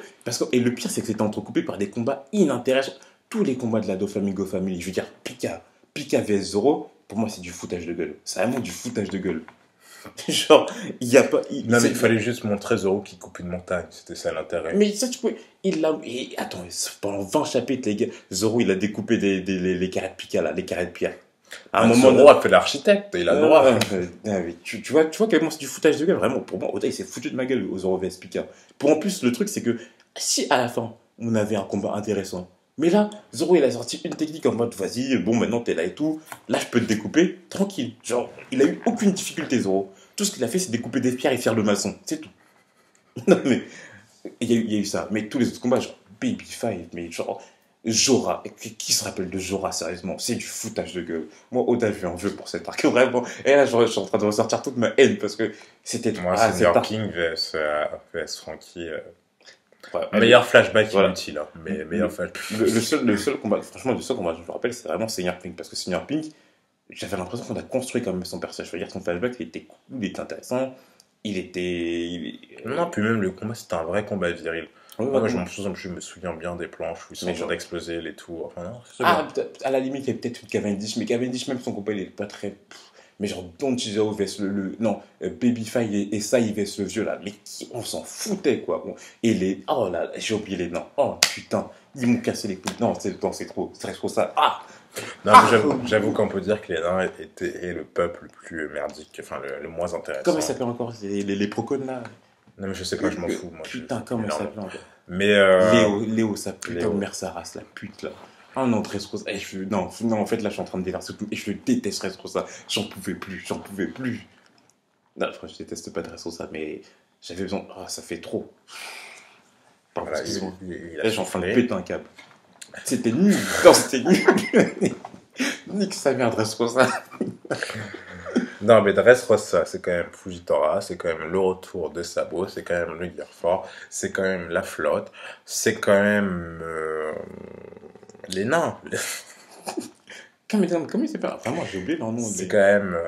Et le pire, c'est que c'était entrecoupé par des combats inintéressants. Tous les combats de la Doflamingo Family, je veux dire, Pika vs Zoro, pour moi, c'est du foutage de gueule. C'est vraiment du foutage de gueule. Genre, il n'y a pas... Non, mais il fallait juste montrer Zoro qui coupe une montagne. C'était ça l'intérêt. Mais ça, tu peux... Attends, pendant 20 chapitres, les gars, Zoro, il a découpé les carrés de Pika, là, les carrés de pierre. À un moment, Zoro a fait l'architecte, il a le droit. Tu vois comment c'est du foutage de gueule, vraiment. Pour moi, Oda, il s'est foutu de ma gueule au Zoro vs Pika. En plus, le truc, c'est que si à la fin, on avait un combat intéressant, mais là, Zoro, il a sorti une technique en mode, vas-y, bon, maintenant t'es là et tout, là, je peux te découper, tranquille. Genre, il a eu aucune difficulté, Zoro. Tout ce qu'il a fait, c'est découper des pierres et faire le maçon. C'est tout. Non, mais il y a eu ça. Mais tous les autres combats, genre Baby Five, mais genre Jorah. Qui se rappelle de Jorah, sérieusement? C'est du foutage de gueule. Moi, Oda, je vais en jeu pour cet arc, vraiment. Et là, je suis en train de ressortir toute ma haine parce que c'était... Moi, c'est Senior King vs Frankie. Meilleur flashback inutile, hein. Mais meilleur flashback. Le seul combat, franchement, je me rappelle, c'est vraiment Senior Pink. Parce que Senior Pink, j'avais l'impression qu'on a construit quand même son personnage. Je veux dire, son flashback, il était cool, il était intéressant. Non, puis même le combat, c'était un vrai combat viril. Moi, je me souviens bien des planches où ils sont en train d'exploser les tours. Enfin, non, à la limite, il y a peut-être une Cavendish, mais Cavendish, même son combat, il est pas très... Mais genre, Don Chizuru vs non, Babyface et Sai vs le vieux, là. Mais on s'en foutait, quoi. Et oh là, j'ai oublié les noms. Oh, putain, ils m'ont cassé les couilles. Non, c'est trop ça. Ah! Non, j'avoue qu'on peut dire que les nains étaient le peuple le plus merdique, enfin, le moins intéressant. Comment ils s'appellent encore? Les procones, là? Non, mais je sais pas, je m'en fous, moi. Putain, comment ça s'appelle encore? Mais Léo, sa putain de mère, sa race, la pute, là. Ah non, Dressrosa. Non, en fait, là, je suis en train de déverser tout. Et je le déteste, Dressrosa. J'en pouvais plus. Non, je déteste pas Dressrosa, mais j'avais besoin. Ah, ça fait trop. Pardon, voilà, là, j'ai en train de péter un câble. C'était nul. Non, c'était nul. Nique sa mère, Dressrosa. Non, mais Dressrosa, c'est quand même Fujitora, c'est quand même le retour de Sabo, c'est quand même le Gear Fort, c'est quand même la flotte, c'est quand même les nains. Comment il s'appelle? Vraiment, j'ai oublié leur nom. C'est quand même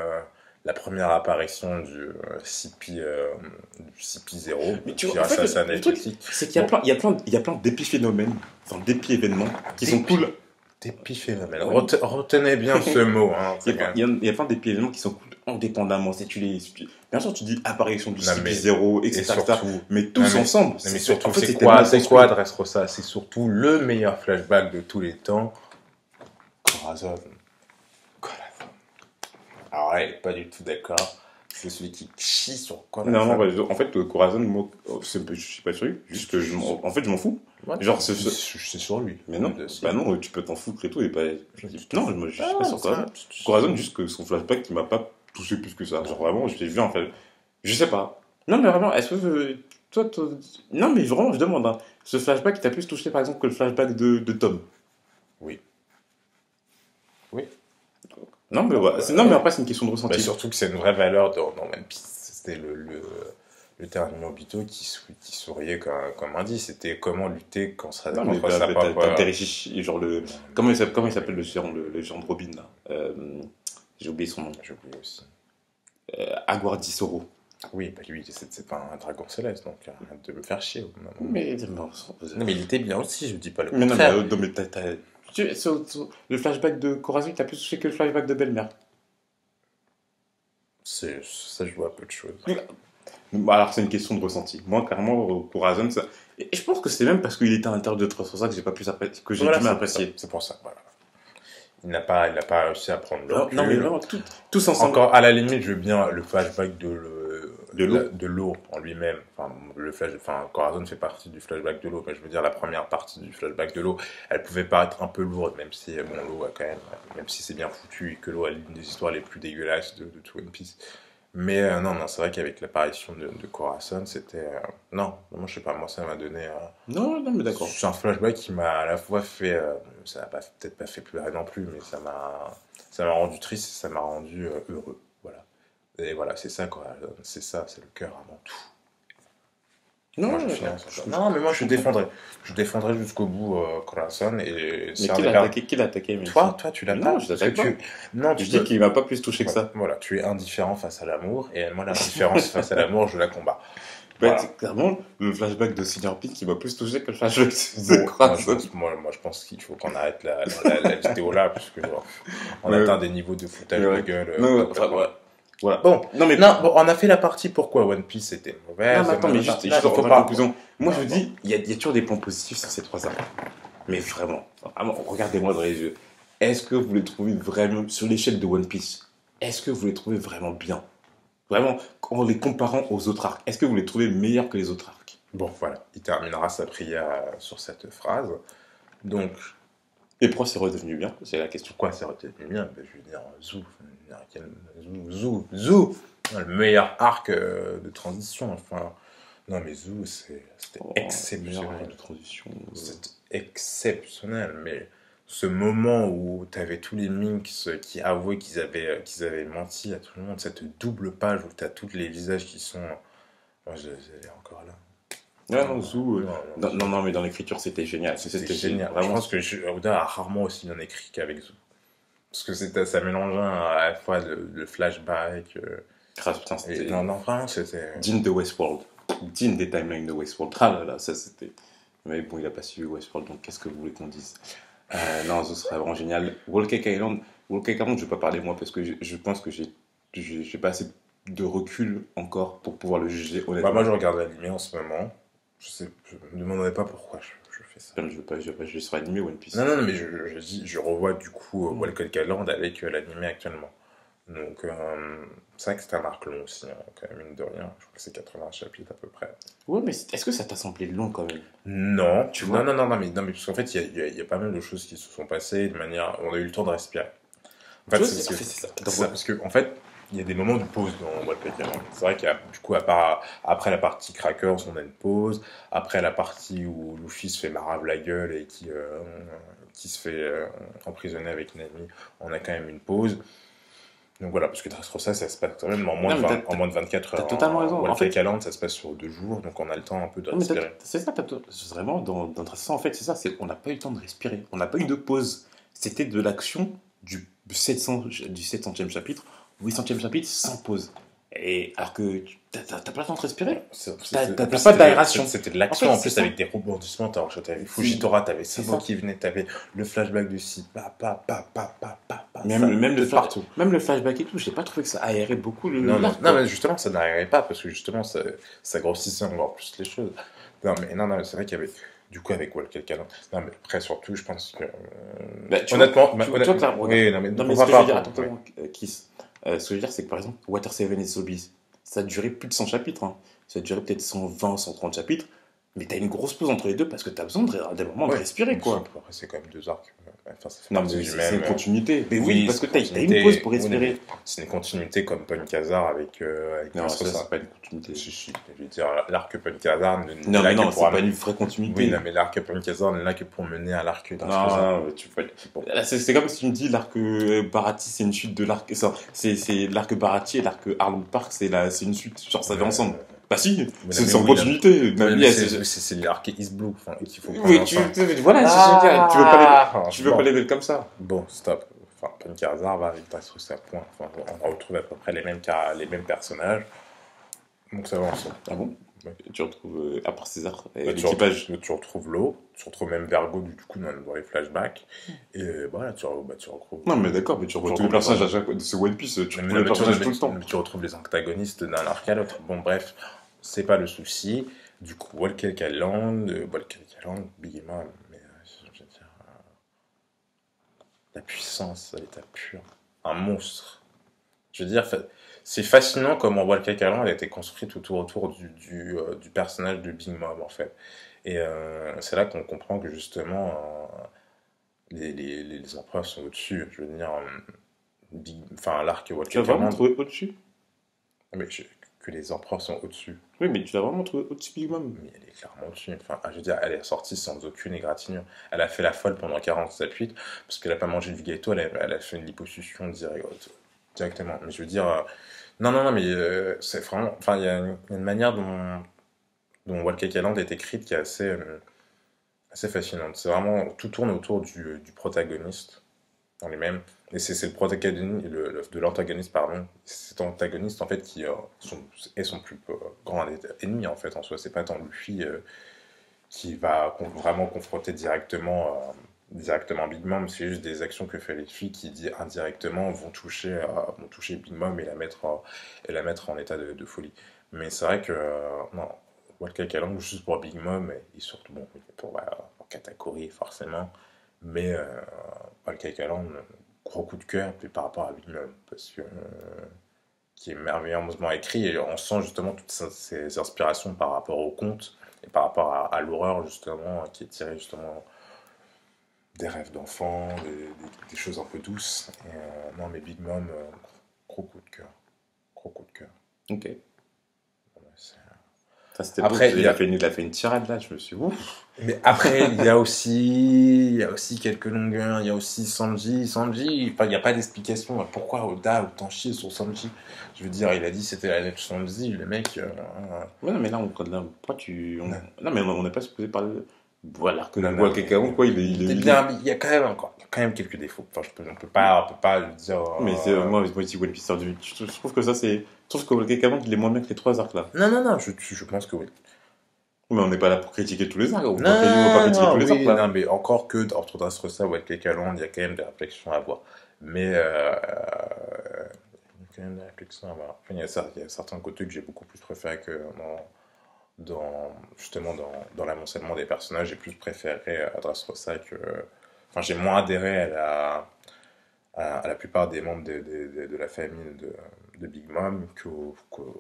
la première apparition du CP0. Mais tu vois, en fait, le truc, c'est qu'il y a plein d'épiphénomènes, enfin d'épi-événements qui sont cool. D'épiphénomènes. Retenez bien ce mot. Hein, il y a plein d'épi-événements qui sont cool indépendamment. Bien sûr, tu dis apparition du CP0, etc. Mais tous ensemble. Mais surtout, c'est quoi Dressrosa? C'est surtout le meilleur flashback de tous les temps. Corazon. Alors là, il n'est pas du tout d'accord. C'est celui qui chie sur quoi? Non, en fait, Corazon, moi, je suis pas sur lui. Juste que je m'en fous. Ouais, genre, c'est sur lui. Mais non, non, tu peux t'en foutre et tout. Et pas... Non, moi, je suis pas sur Corazon. Corazon, juste que son flashback qui m'a pas touché plus que ça. Genre, vraiment, je l'ai vu en fait. Je sais pas. Non, mais vraiment, est-ce que. Toi, non, mais vraiment, je demande. Hein. Ce flashback, il t'a plus touché par exemple que le flashback de Tom? Oui. Non, mais voilà. Non, mais après, c'est une question de ressenti. Bah, surtout que c'est une vraie valeur dans One Piece. C'était le terme Obito qui souriait comme un dit. C'était comment lutter contre sa propre... genre le... Comment il s'appelle le géant de Robin, là j'ai oublié son nom. J'ai oublié aussi. Aguardisoro. Oui, bah lui, c'est pas un dragon céleste, donc arrête de me faire chier. Mais il était bien aussi, je dis pas le contraire. Non, mais le flashback de Corazon, t'as plus touché que le flashback de Belle-Mère. Ça, je vois peu de choses. Alors, c'est une question de ressenti. Moi, clairement, Corazon, ça... Et je pense que c'est même parce qu'il était à l'intérieur de 300 que j'ai pas pu apprécier, que j'ai du mal à apprécier. C'est pour ça, voilà. Il n'a pas réussi à prendre le recul. Non, mais vraiment, tous ensemble. Encore, à la limite, je veux bien le flashback de l'eau en lui-même. Corazon fait partie du flashback de l'eau, mais je veux dire, la première partie du flashback de l'eau, elle pouvait paraître un peu lourde, même si, l'eau a quand même si c'est bien foutu et que l'eau a l'une des histoires les plus dégueulasses de tout One Piece. Mais non, c'est vrai qu'avec l'apparition de Corazon, c'était... non, moi je sais pas, moi ça m'a donné... Non, mais d'accord. C'est un flashback qui m'a à la fois fait... ça n'a peut-être pas fait pleurer non plus, mais ça m'a rendu triste et ça m'a rendu heureux. Voilà. Et voilà, c'est ça Corazon, c'est ça, c'est le cœur avant tout. Non, mais moi je défendrai jusqu'au bout Corazon et... Mais qui l'a attaqué mais Toi, tu l'as pas. Non, je l'attaque pas. Non, tu dis qu'il m'a pas plus touché que ça. Voilà, tu es indifférent face à l'amour, et moi l'indifférence face à l'amour, je la combats. Bah, voilà. Clairement, le flashback de Senior Pete qui m'a plus touché que le flashback de Corazon. Moi, je pense qu'il faut qu'on arrête la vidéo là, puisque on atteint des niveaux de foutage de gueule. Voilà. Bon, on a fait la partie pourquoi One Piece était mauvaise. Non, mais attends, mais juste, je te pas conclusion. Moi, je vous dis, il y a toujours des points positifs sur ces 3 arcs. Mais vraiment, regardez-moi dans les yeux. Est-ce que vous les trouvez vraiment, sur l'échelle de One Piece, est-ce que vous les trouvez vraiment bien? Vraiment, en les comparant aux autres arcs, est-ce que vous les trouvez meilleurs que les autres arcs? Bon, voilà, il terminera sa prière sur cette phrase. Donc... Et pourquoi c'est redevenu bien? C'est la question. Pourquoi c'est redevenu bien? Je veux dire, Zou, le meilleur arc de transition. Enfin, non mais Zou, c'était exceptionnel. De transition. C'était exceptionnel, mais ce moment où tu avais tous les Minks qui avouaient qu'ils avaient menti à tout le monde, cette double page où tu as tous les visages qui sont... Moi, j'allais encore là. Non, Zou. Non, mais dans l'écriture, c'était génial. C'était génial. Vraiment. Je pense que Oda a rarement aussi bien écrit qu'avec Zou. Parce que ça mélangeait à la fois le flashback. Putain, c'était... Non, vraiment, c'était... Digne de Westworld. Digne des timelines de Westworld. Ah là, ça c'était... Mais bon, il a pas suivi Westworld, donc qu'est-ce que vous voulez qu'on dise? Non, ce serait vraiment génial. Whole Cake Island, je vais pas parler moi, parce que je pense que j'ai pas assez de recul encore pour pouvoir le juger honnêtement. Moi, je regarde l'anime en ce moment. Je me demandais pas pourquoi je fais ça. Je vais sur l'anime One Piece. Non, mais je revois du coup Whole Cake Island avec l'anime actuellement. Donc, c'est vrai que c'est un arc long aussi, hein, quand même, mine de rien. Je crois que c'est 80 chapitres à peu près. Ouais, mais est-ce que ça t'a semblé long quand même? Non, tu vois. Non, mais parce qu'en fait, il y a pas mal de choses qui se sont passées de manière. On a eu le temps de respirer. En fait, c'est ça. Parce que, en fait, il y a des moments de pause dans Whole Cake Island. C'est vrai qu'il y a, du coup, après la partie Crackers, on a une pause. Après la partie où Luffy se fait marave la gueule et qui se fait emprisonner avec Nami, on a quand même une pause. Donc voilà, parce que Dressrosa, ça se passe quand même en moins de 24 heures. T'as totalement raison. Whole Cake Island, ça se passe sur 2 jours, donc on a le temps un peu de respirer. C'est ça, vraiment, dans Dressrosa, en fait, c'est ça, on n'a pas eu le temps de respirer. On n'a pas eu de pause. C'était de l'action du 700e chapitre au 800e chapitre sans pause. Et alors que t'as pas le temps de respirer. T'as pas d'aération. C'était de l'action en plus avec des rebondissements. T'avais Fujitora, t'avais Sabo qui venait, t'avais le flashback de si même le flashback et tout, j'ai pas trouvé que ça aérait beaucoup le. Non, mais justement, ça n'aérait pas parce que justement, ça grossissait encore plus les choses. Non, mais c'est vrai qu'il y avait. Du coup, avec Whole Cake Island. Non, mais après, surtout, je pense que. Honnêtement. Oui, non, mais ce que je veux dire, attends, Kiss. Ce que je veux dire, c'est que par exemple, Water 7 et Sobeys, ça a duré plus de 100 chapitres. Hein. Ça a duré peut-être 120, 130 chapitres. Mais t'as une grosse pause entre les deux parce que t'as besoin d'un moment de respirer, quoi. Après, c'est quand même 2 arcs. Non, mais c'est une continuité. Mais oui, parce que t'as une pause pour respirer. C'est une continuité comme Punk Hazard avec. Non, ça, c'est pas une continuité. Si. Je veux dire, l'arc Punk Hazard. Non, c'est pas une vraie continuité. Oui, non, mais l'arc Punk Hazard n'est là que pour mener à l'arc Dressrosa. Non, tu peux. C'est comme si tu me dis l'arc Barati, c'est une suite de l'arc. C'est l'arc Barati et l'arc Arlong Park, c'est une suite. Genre, ça va ensemble. Bah si, c'est en continuité. C'est l'arc East Blue qu'il faut. Oui, voilà, tu veux pas les mettre comme ça. Bon, stop. Enfin, Punk Hazard va avec Dressrosa à point. Enfin, on retrouve à peu près les mêmes personnages. Donc ça va ensemble. Ah bon? Ouais. Tu retrouves, à part César, l'équipage. Tu retrouves l'eau, tu retrouves même Vergo, du coup, dans les flashbacks. Et voilà, tu retrouves. Non, mais d'accord, mais tu retrouves tous les personnages à chaque fois de ce One Piece, tu retrouves les personnages tout le temps. Tu retrouves les antagonistes d'un arc à l'autre. Bon, bref, c'est pas le souci. Du coup, Whole Cake Island, Big Mom, mais je veux dire. La puissance à l'état pur. Un monstre. Je veux dire, c'est fascinant comment Whole Cake Island a été construite autour du personnage de Big Mom, en fait. Et c'est là qu'on comprend que justement, les empereurs sont au-dessus. Je veux dire, l'arc Whole Cake Island. Tu l'as vraiment trouvé au-dessus? Mais que les empereurs sont au-dessus. Oui, mais tu l'as vraiment trouvé au-dessus Big Mom? Mais elle est clairement au-dessus. Enfin, je veux dire, elle est sortie sans aucune égratignure. Elle a fait la folle pendant 47 parce qu'elle n'a pas mangé du gâteau, elle a fait une liposuction directement. Mais je veux dire, non, mais c'est vraiment. Enfin, il y a une manière dont Whole Cake Island est écrite qui est assez fascinante. C'est vraiment. Tout tourne autour du protagoniste en lui-même. Et c'est le protagoniste, de l'antagoniste, pardon. Cet antagoniste, en fait, qui est son plus grand ennemi, en fait, en soi. C'est pas tant Luffy qui va vraiment confronter directement Big Mom. C'est juste des actions que fait Luffy qui, indirectement, vont toucher Big Mom et la mettre en état de folie. Mais c'est vrai que, non, Whole Cake Island, juste pour Big Mom, et surtout, bon, pour Katakuri, forcément. Mais Whole Cake Island, gros coup de cœur puis par rapport à Big Mom, parce que qui est merveilleusement écrit, et on sent justement toutes ces inspirations par rapport au conte et par rapport à l'horreur, justement, qui est tirée justement des rêves d'enfants, des choses un peu douces. Et, non, mais Big Mom, gros coup de cœur. Ok. Après, il a fait une tirade là, je me suis ouf. Mais après, il y a aussi quelques longueurs, il y a aussi Sanji, enfin, il n'y a pas d'explication pourquoi Oda a autant chié sur Sanji. Je veux dire, il a dit c'était la lettre Sanji, le mec. Ouais, non, mais là, non, mais on n'est pas supposé parler. Voilà, que quelqu'un quoi, il y a quand même quelques défauts. Enfin, on peut pas le dire. Mais moi, aussi, One Piece, je trouve que ça, c'est. Je trouve que quelqu'un il est moins bien que les 3 arcs là. Non, je pense que oui. Mais on n'est pas là pour critiquer tous les arcs. On va pas critiquer tous les arcs. Non, mais encore que entre Dressrosa ou Whole Cake Island, il y a quand même des réflexions à avoir. Mais il y a quand même des réflexions à avoir. Enfin, il y a certains côtés que j'ai beaucoup plus préféré que justement dans l'amoncellement des personnages. J'ai plus préféré à Dressrosa que. Enfin, j'ai moins adhéré à la plupart des membres de la famille de Big Mom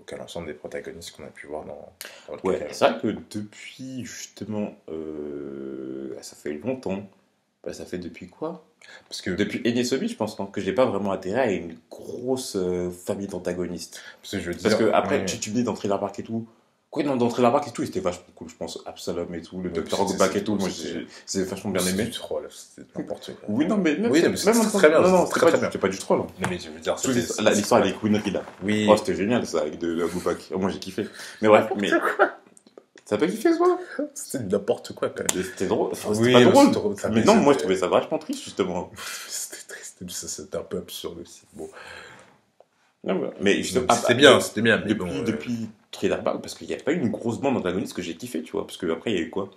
qu'à l'ensemble des protagonistes qu'on a pu voir dans le ouais, c'est vrai que depuis, justement, ça fait longtemps. Ça fait depuis quoi? Parce que depuis Enies, je pense que j'ai pas vraiment adhéré à une grosse famille d'antagonistes. Parce que après, tu me dis dans Thriller Bark et tout. Quoi, dans Thriller Bark et tout, c'était vachement cool, je pense. Absalom et tout, le Dr. Rockback et tout, moi j'ai vachement bien aimé. C'est du troll, c'est n'importe quoi. Oui, non, mais même c'est très bien. Non, c'était pas du troll. Non, mais je veux dire, l'histoire avec Queen Rida. Oui. Oh, c'était génial ça, avec de Rockback. Moi j'ai kiffé. Mais bref, mais. T'as pas kiffé ça? C'était n'importe quoi quand même. C'était drôle. C'était pas drôle. Mais non, moi je trouvais ça vachement triste justement. C'était triste, c'était un peu absurde aussi. Bon. Mais c'était bien. Mais depuis Thriller Bark, parce qu'il n'y a pas eu une grosse bande d'antagonistes que j'ai kiffé, tu vois. Parce qu'après, il y a eu quoi?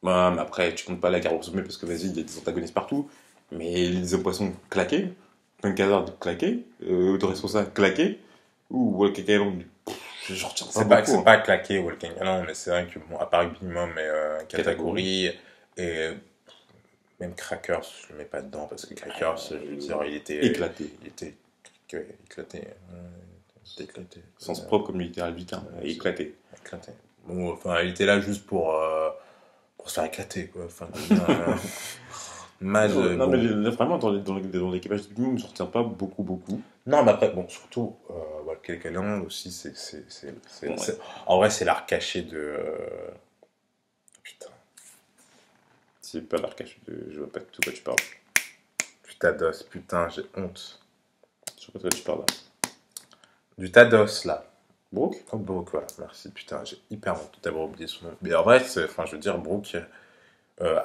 Bah, mais après, tu comptes pas la guerre au sommet parce que vas-y, il y a des antagonistes partout. Mais les hommes poissons claqués, Punkazard claqué, Dressrosa claqué, ou Whole Cake Island, je retiens pas beaucoup. C'est pas claqué Whole Cake Island, mais c'est vrai que, bon, à part Big Mom et Katakuri, et même Crackers, je le mets pas dedans parce que Crackers, je veux dire, il était éclaté. Sens propre comme littéral du terme, éclaté. Bon, enfin, il était là juste pour se faire éclater, quoi. Enfin, mais vraiment, dans l'équipage de Big Mom, je retiens pas beaucoup. Non, mais après, bon, surtout, Whole Cake Island aussi, en vrai, c'est l'art caché de. Putain. C'est pas l'art caché de. Je vois pas de quoi tu parles. Du Tados, putain, j'ai honte. Je sais pas de quoi tu parles là. Du Tados, là. Brook? Oh, Brook, voilà, merci, putain, j'ai hyper honte d'avoir oublié son nom. Mais en vrai, je veux dire, Brook,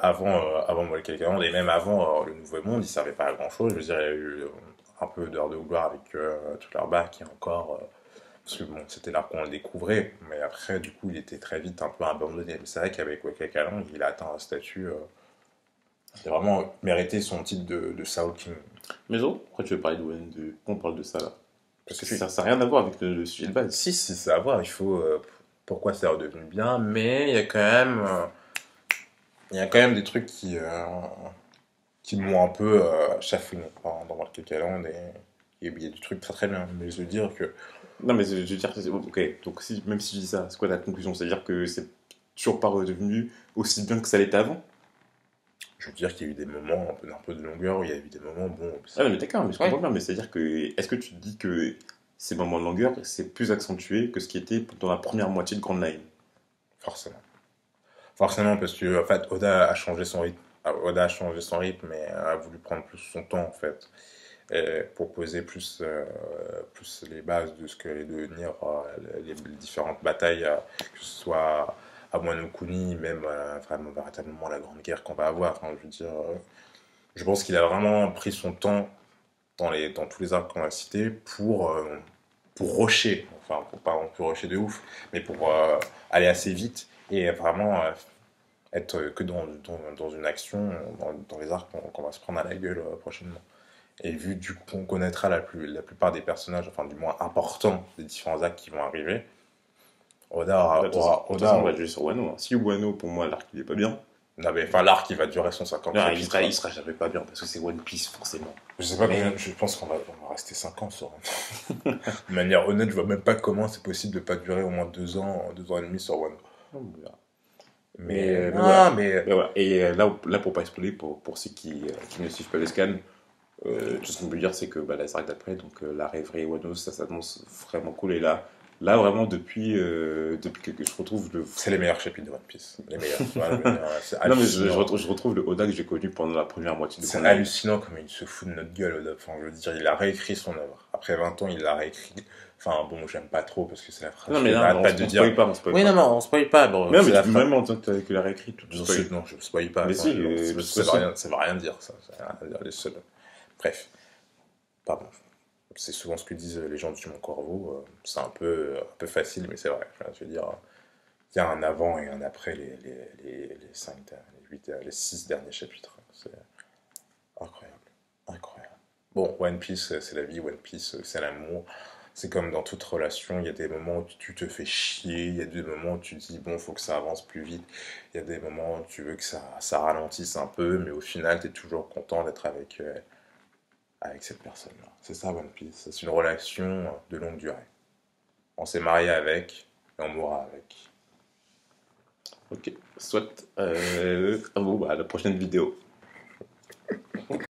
avant Whole Cake Island, et même avant le Nouveau Monde, il servait pas à grand chose. Je veux dire, il y a eu un peu d'heure de gloire avec Thriller Bark et encore. Parce que bon, c'était là qu'on le découvrait, mais après, du coup, il était très vite un peu abandonné. Mais c'est vrai qu'avec Wakakaland, il a atteint un statut. Il a vraiment mérité son titre de Soul King. Mais non, pourquoi tu veux parler qu'on parle de ça là? Parce que ça n'a rien à voir avec le sujet de base. Si, ça a à voir. Il faut. Pourquoi c'est redevenu bien, mais il y a quand même. Il y a quand même des trucs qui m'ont un peu chafouiné dans Wakakaland et il y a du truc très très bien. Mais je veux dire que. Non, mais je veux dire, ok, donc même si je dis ça, c'est quoi la conclusion? C'est-à-dire que c'est toujours pas redevenu aussi bien que ça l'était avant? Je veux dire qu'il y a eu des moments un peu de longueur où il y a eu des moments bon. Ah non, mais d'accord, mais je comprends bien, mais c'est-à-dire que. Est-ce que tu te dis que ces moments de longueur, c'est plus accentué que ce qui était dans la première moitié de Grand Line? Forcément. Forcément, parce que en fait, Oda a changé son rythme. Oda a changé son rythme et a voulu prendre plus son temps en fait. Pour poser plus les bases de ce que allaient devenir les différentes batailles, que ce soit à Wano Kuni, même vraiment véritablement la grande guerre qu'on va avoir. Enfin, je veux dire, je pense qu'il a vraiment pris son temps dans tous les arcs qu'on a cités pour rusher, enfin pour pas non plus rusher de ouf, mais pour aller assez vite et vraiment être que dans une action, dans les arcs qu'on va se prendre à la gueule prochainement. Et vu qu'on connaîtra la plupart des personnages, enfin du moins importants des différents actes qui vont arriver, Oda on va jouer sur Wano. Hein. Si Wano, pour moi, l'arc il est pas bien. Non mais enfin l'arc il va durer 150 ans. Il sera jamais pas bien parce que c'est One Piece forcément. Je sais pas combien, je pense qu'on va rester 5 ans sur Wano. De manière honnête, je vois même pas comment c'est possible de pas durer au moins 2 ans et demi sur Wano. Mais voilà. Et là pour pas spoiler, pour ceux qui ne suivent pas les scans, tout ce qu'on peut dire c'est que la saga d'après, donc la rêverie Wano, ça s'annonce vraiment cool. Et là vraiment depuis que je retrouve c'est les meilleurs chapitres de One Piece, les meilleurs. Non mais je retrouve le Oda que j'ai connu pendant la première moitié de c'est hallucinant comme il se fout de notre gueule, Oda. Enfin, je veux dire, il a réécrit son œuvre après 20 ans, il l'a réécrit. Enfin bon, j'aime pas trop parce que c'est la phrase. Non mais non, on spoil pas, oui, non, on spoil pas. Bon, mais même en tant que l'a réécrit, tout non, je spoil pas. Mais si, ça va rien dire, ça. Ça va rien dire, les seuls. Bref. Pardon. C'est souvent ce que disent les gens du Mont Corvo. C'est un peu facile, mais c'est vrai. Enfin, je veux dire, il y a un avant et un après les 5, les 6 derniers chapitres. C'est incroyable. Incroyable. Bon, One Piece, c'est la vie. One Piece, c'est l'amour. C'est comme dans toute relation, il y a des moments où tu te fais chier, il y a des moments où tu dis, bon, faut que ça avance plus vite, il y a des moments où tu veux que ça ralentisse un peu, mais au final, tu es toujours content d'être avec cette personne-là. C'est ça One Piece, c'est une relation de longue durée. On s'est marié avec, et on mourra avec. Ok, soit. À la prochaine vidéo.